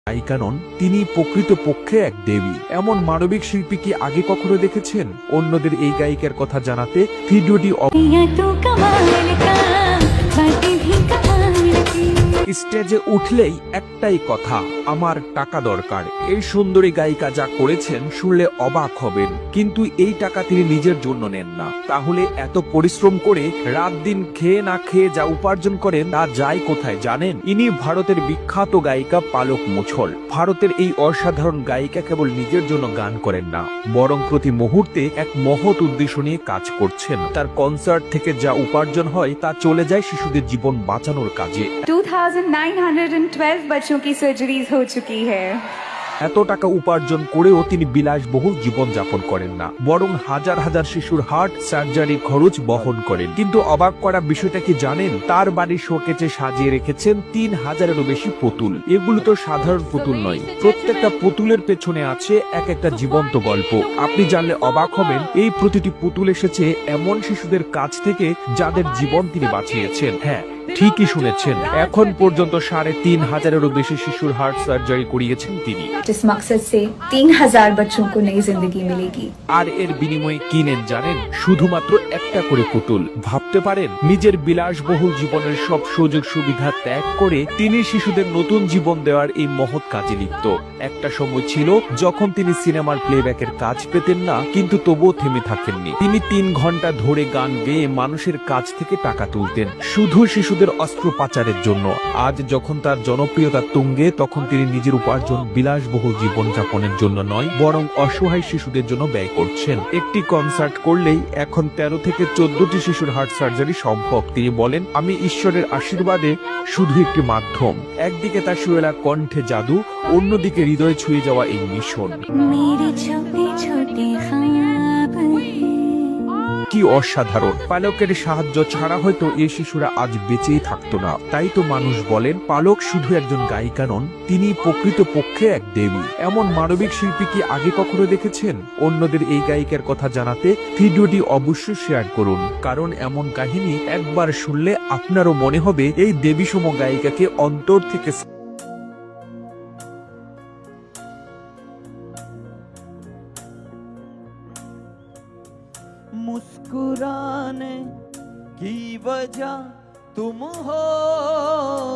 গায়িকা নন, তিনি প্রকৃতপক্ষে এক দেবী। এমন মানবিক শিল্পী কি আগে কখনো দেখেছেন? অন্যদের এই গায়িকার কথা জানাতে ভিডিওটি স্টেজে উঠলেই একটাই কথা, আমার টাকা দরকার। এই সুন্দরী গায়িকা যা করেছেন শুনলে অবাক হবেন, কিন্তু এই টাকা তিনি নিজের জন্য নেন না। তাহলে এত পরিশ্রম করে রাত দিন খেয়ে না খেয়ে যা উপার্জন করেন তা যায় কোথায় জানেন? ইনি ভারতের বিখ্যাত গায়িকা পালক মুছল। ভারতের এই অসাধারণ গায়িকা কেবল নিজের জন্য গান করেন না, বরং প্রতি মুহূর্তে এক মহৎ উদ্দেশ্য নিয়ে কাজ করছেন। তার কনসার্ট থেকে যা উপার্জন হয় তা চলে যায় শিশুদের জীবন বাঁচানোর কাজে। 2912 बच्चों की सर्जरीज हो चुकी है। এত টাকা উপার্জন করেও তিনি বিলাসবহুল জীবন যাপন করেন না, বরং হাজার হাজার শিশুর হার্ট সার্জারি খরচ বহন করেন। কিন্তু অবাক করা বিষয়টা কি জানেন? তার বাড়ির শোকেজে সাজিয়ে রেখেছেন 3000-এরও বেশি পুতুল। এগুলো তো সাধারণ পুতুল নয়, প্রত্যেকটা পুতুলের পেছনে আছে এক একটা জীবন্ত গল্প। আপনি জানলে অবাক হবেন, এই প্রতিটি পুতুল এসেছে এমন শিশুদের কাছ থেকে যাদের জীবন তিনি বাঁচিয়েছেন। হ্যাঁ, ঠিকই শুনেছেন, এখন পর্যন্ত 3500-এরও বেশি শিশুর হার্ট সার্জারি করিয়েছেন তিনি। जिस मकसद से 3000 बच्चों को नई जिंदगी मिलेगी। আর এর বিনিময়ে কিনেন জানেন? শুধুমাত্র একটা করে পুতুল। ভাবতে পারেন, নিজের বিলাসবহুল জীবনের সব সুযোগ সুবিধা ত্যাগ করে তিনি শিশুদের নতুন জীবন দেওয়ার এই মহৎ কাজে লিপ্ত। একটা সময় ছিল যখন তিনি সিনেমার প্লেব্যাকের কাজ পেতেন না, কিন্তু তবুও থেমে থাকেননি। তিনি 3 ঘন্টা ধরে গান গেয়ে মানুষের কাছ থেকে টাকা তুলতেন, শুধু শিশুদের অস্ত্রোপচারের জন্য। আজ যখন তার জনপ্রিয়তা তুঙ্গে, তখন তিনি নিজের উপার্জন বিলাসবহুল জীবনযাপনের জন্য নয়, বরং অসহায় শিশুদের জন্য ব্যয় করছেন। একটি কনসার্ট করলেই এখন 13 থেকে 14টি শিশুর হার্ট সার্জারি সম্ভব। তিনি বলেন, আমি ঈশ্বরের আশীর্বাদে শুধু একটি মাধ্যম। একদিকে তার সুরেলা কণ্ঠে জাদু, অন্যদিকে হৃদয় ছুঁয়ে যাওয়া এই মিশন। কি অসাধারণ! পালকের সাহায্য ছাড়া হয়তো এই শিশুরা আজ বেঁচেই থাকতো না। তাই তো মানুষ বলেন, পালক শুধু একজন গায়িকা নন, তিনি প্রকৃতপক্ষে এক দেবী। এমন মানবিক শিল্পী কি আগে কখনো দেখেছেন? অন্যদের এই গায়িকার কথা জানাতে ভিডিওটি অবশ্যই শেয়ার করুন, কারণ এমন কাহিনী একবার শুনলে আপনারও মনে হবে এই দেবীসম গায়িকাকে অন্তর থেকে। मुस्कुराने की वजह तुम हो।